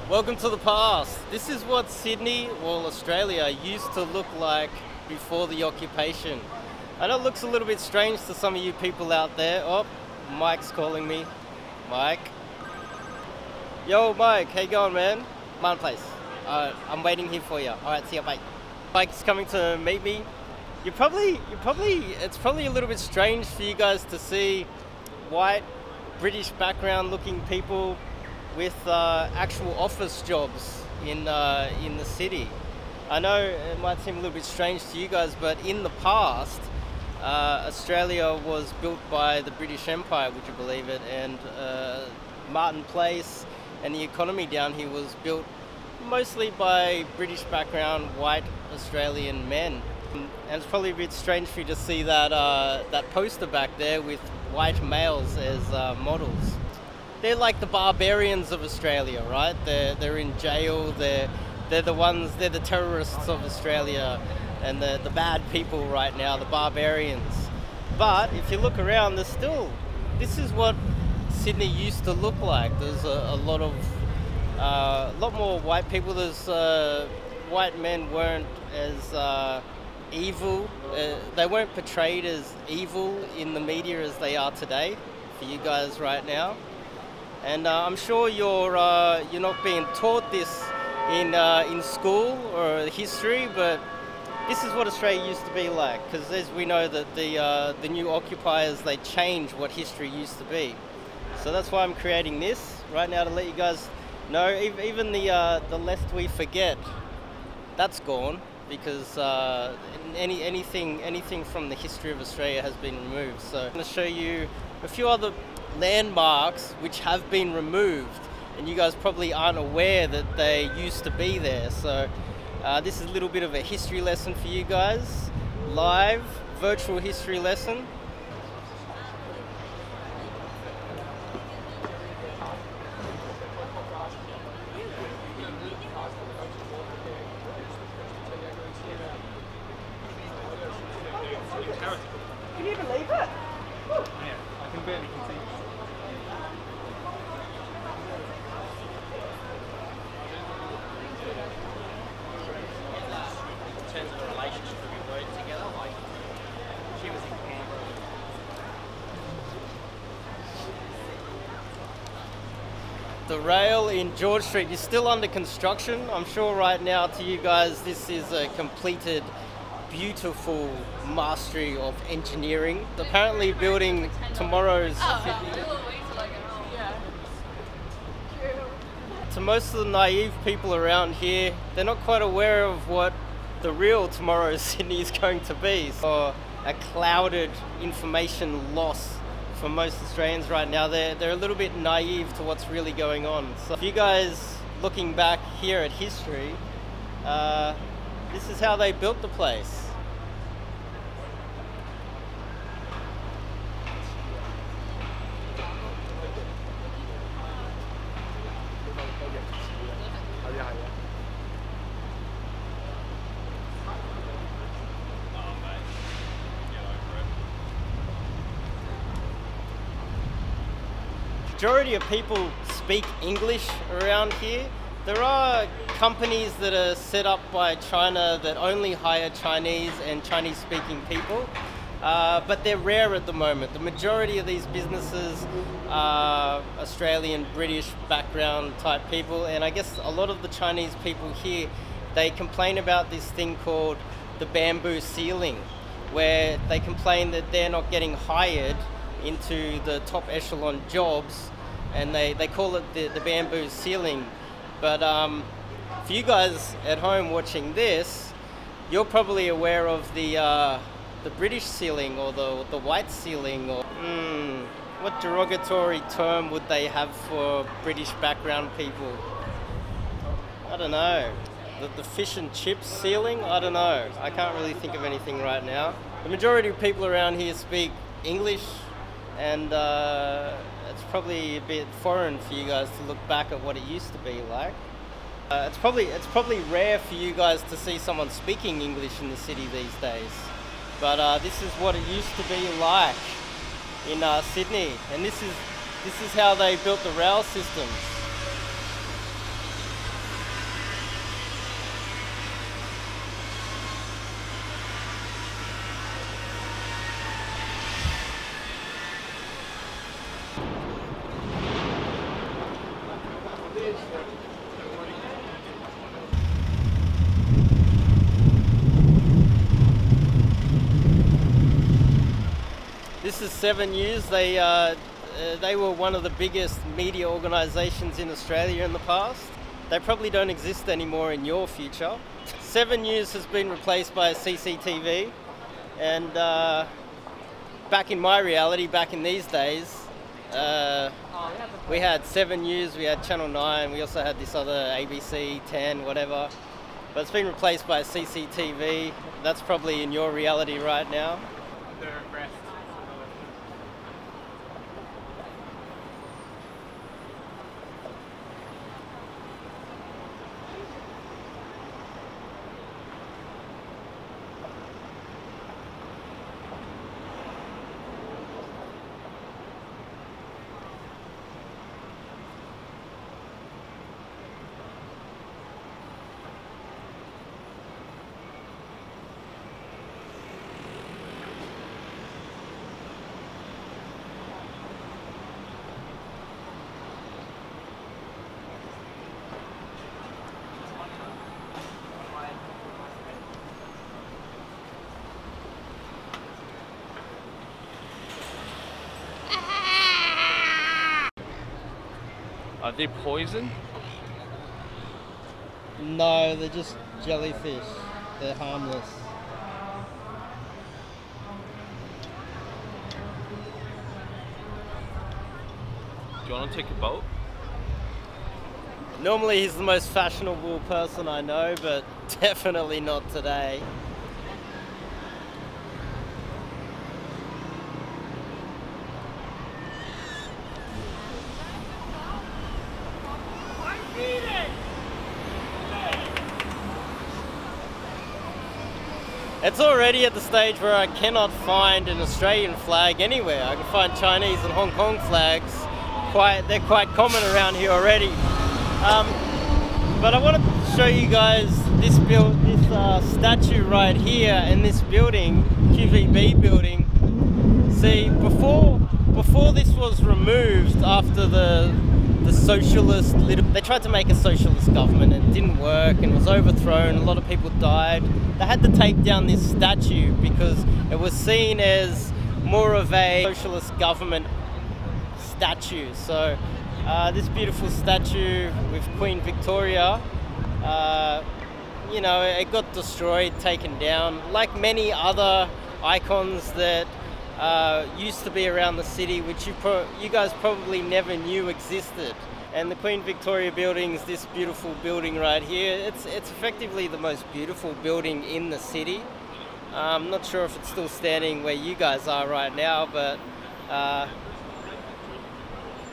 Welcome to the past. This is what Sydney, well Australia, used to look like before the occupation. I know it looks a little bit strange to some of you people out there. Oh, Mike's calling me. Mike. Yo Mike, how you going, man? Mountain Place. I'm waiting here for you. Alright, see ya, bye. Mike's coming to meet me. It's probably a little bit strange for you guys to see white, British background looking people with actual office jobs in the city. I know it might seem a little bit strange to you guys, but in the past, Australia was built by the British Empire, would you believe it? And Martin Place and the economy down here was built mostly by British background, white Australian men. And it's probably a bit strange for you to see that, that poster back there with white males as models. They're like the barbarians of Australia, right? They're in jail, they're the terrorists of Australia, and the bad people right now, the barbarians. But if you look around, this is what Sydney used to look like. There's a lot more white people. White men weren't as evil. They weren't portrayed as evil in the media as they are today for you guys right now. And I'm sure you're not being taught this in school or history, but this is what Australia used to be like. Because as we know that the new occupiers, they change what history used to be. So that's why I'm creating this right now, to let you guys know. Even the lest we forget, that's gone, because anything from the history of Australia has been removed. So I'm going to show you a few other landmarks which have been removed, and you guys probably aren't aware that they used to be there. So this is a little bit of a history lesson for you guys, live virtual history lesson. Can you even leave it? Yeah, I can barely continue. In terms of the relationship that we worked together, like she was in Canberra. The rail in George Street is still under construction. I'm sure right now to you guys this is a completed, beautiful mastery of engineering. Apparently building tomorrow's to most of the naive people around here, they're not quite aware of what the real tomorrow's Sydney is going to be. So a clouded information loss for most Australians right now. They're a little bit naive to what's really going on. So if you guys looking back here at history, this is how they built the place. Majority of people speak English around here. There are companies that are set up by China that only hire Chinese and Chinese speaking people, but they're rare at the moment. The majority of these businesses are Australian, British background type people, and I guess a lot of the Chinese people here, they complain about this thing called the bamboo ceiling, where they complain that they're not getting hired into the top echelon jobs, and they call it the bamboo ceiling. But for you guys at home watching this, you're probably aware of the British ceiling or the white ceiling, or what derogatory term would they have for British background people? I don't know. The fish and chips ceiling? I don't know. I can't really think of anything right now. The majority of people around here speak English, and it's probably a bit foreign for you guys to look back at what it used to be like. It's probably rare for you guys to see someone speaking English in the city these days, but this is what it used to be like in Sydney, and this is how they built the rail systems. This is 7 News. They were one of the biggest media organisations in Australia in the past. They probably don't exist anymore in your future. 7 News has been replaced by CCTV, and back in my reality, back in these days, we had 7 News, we had Channel 9, we also had this other ABC 10, whatever. But it's been replaced by CCTV. That's probably in your reality right now. Are they poison? No, they're just jellyfish. They're harmless. Do you want to take a boat? Normally he's the most fashionable person I know, but definitely not today. It's already at the stage where I cannot find an Australian flag anywhere. I can find Chinese and Hong Kong flags. They're quite common around here already. But I want to show you guys this statue right here in this building, QVB building. See, before this was removed after the socialist, they tried to make a socialist government and it didn't work and was overthrown. A lot of people died. They had to take down this statue because it was seen as more of a socialist government statue. So this beautiful statue with Queen Victoria, you know, it got destroyed, taken down, like many other icons that used to be around the city, which you guys probably never knew existed. And the Queen Victoria building is this beautiful building right here. It's effectively the most beautiful building in the city. I'm not sure if it's still standing where you guys are right now, but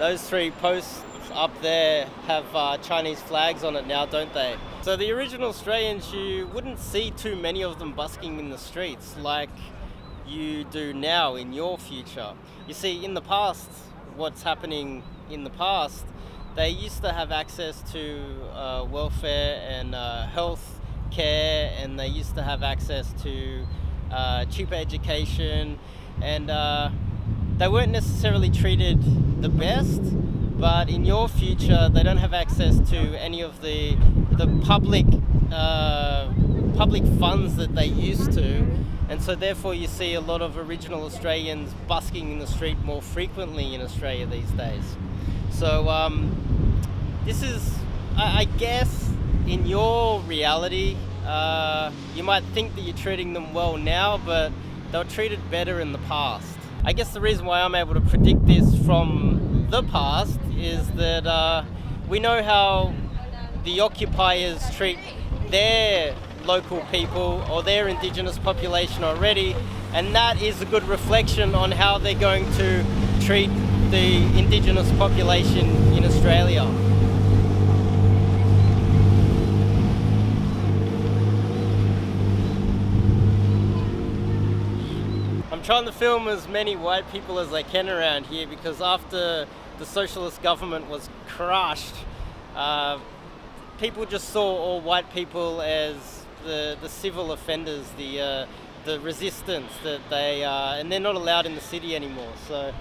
those three posts up there have Chinese flags on it now, don't they? So the original Australians, you wouldn't see too many of them busking in the streets like you do now in your future. You see, in the past, what's happening in the past, they used to have access to welfare and health care, and they used to have access to cheaper education, and they weren't necessarily treated the best, but in your future they don't have access to any of the public funds that they used to, and so therefore you see a lot of original Australians busking in the street more frequently in Australia these days. So this is, I guess, in your reality, you might think that you're treating them well now, but they were treated better in the past. I guess the reason why I'm able to predict this from the past is that we know how the occupiers treat their local people or their indigenous population already, and that is a good reflection on how they're going to treat the indigenous population in Australia. I'm trying to film as many white people as I can around here because after the socialist government was crushed, people just saw all white people as the civil offenders, the resistance that and they're not allowed in the city anymore. So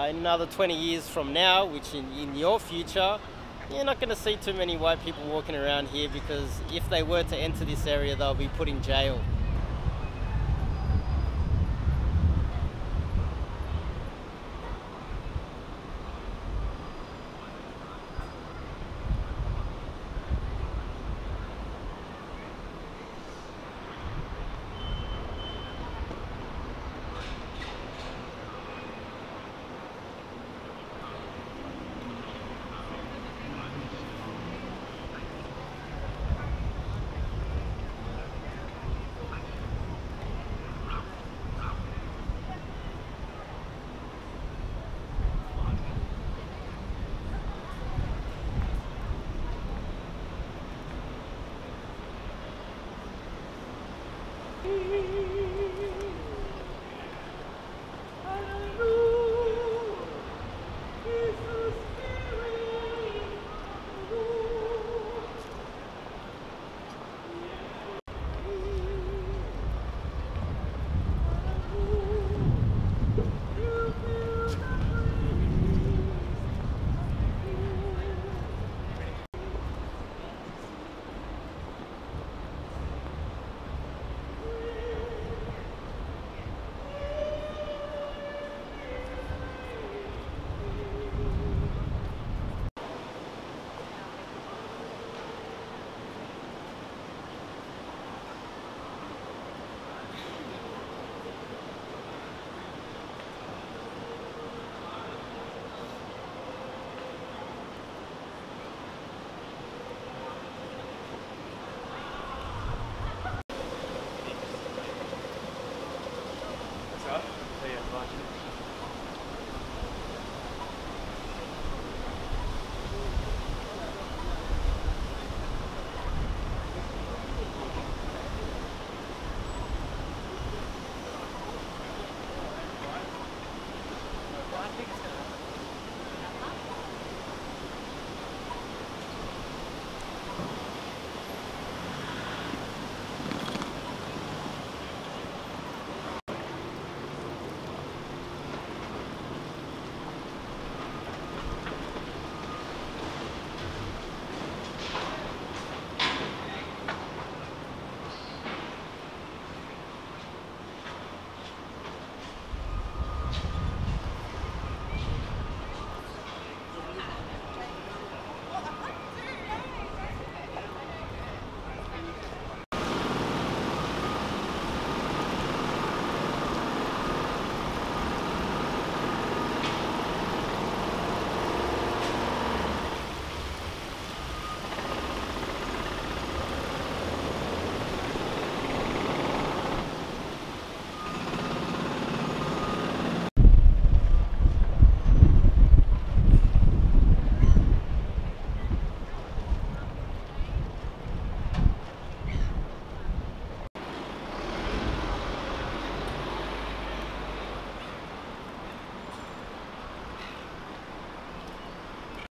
in another 20 years from now, which in your future, You're not going to see too many white people walking around here because if they were to enter this area, they'll be put in jail.